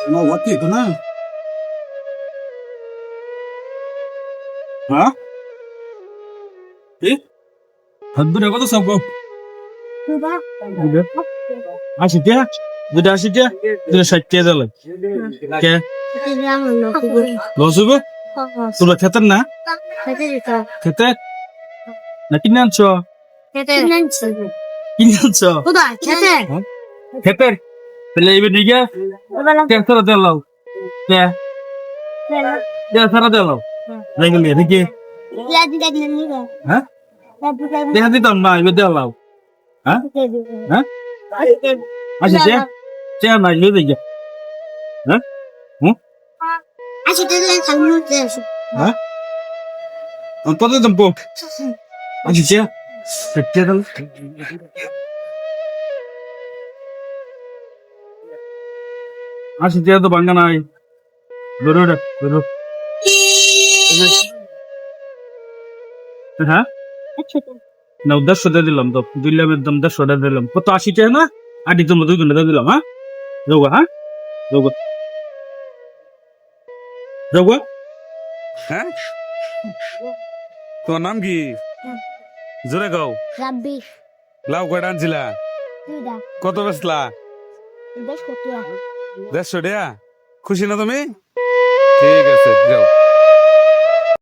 No, what you gonna? Hả? Eh? Thật bữa nào có tôi xong không? আশিটা দুটা আশিটা দুটা 60 দিলে কে লস হইব তোরা খেতেন না খেতে না কিনে আনছো কিনে আনছো খেতে তাহলে এবার দিকে তেসরা দিলাও কে তেসরা দিলাও দেখে নিয়ে দেখি হ্যাঁ দেখা দিতাম না এবার দিলাও হ্যাঁ হ্যাঁ আশিটা চেয়ার না এবার দেখে হ্যাঁ হুম হ্যাঁ Entonces tampoco. Así sea. Se quedan. Así sea তো ভাঙা নাই বেরো রে বেরো হ্যাঁ না 150 দিলাম তো দিলাম একদম 150 দিলাম কত 80 টাকা না আটি তো 2 ঘন্টা দিলাম হ্যাঁ যাওগা হ্যাঁ যাওগা যাওগা হ্যাঁ তোমার নাম কি জোরে গাও রাব্বি লাউ কয়টা আনছিলা দুইটা কত বেচলা বেশ কত 150 টাকা খুশি না তুমি ঠিক আছে যাও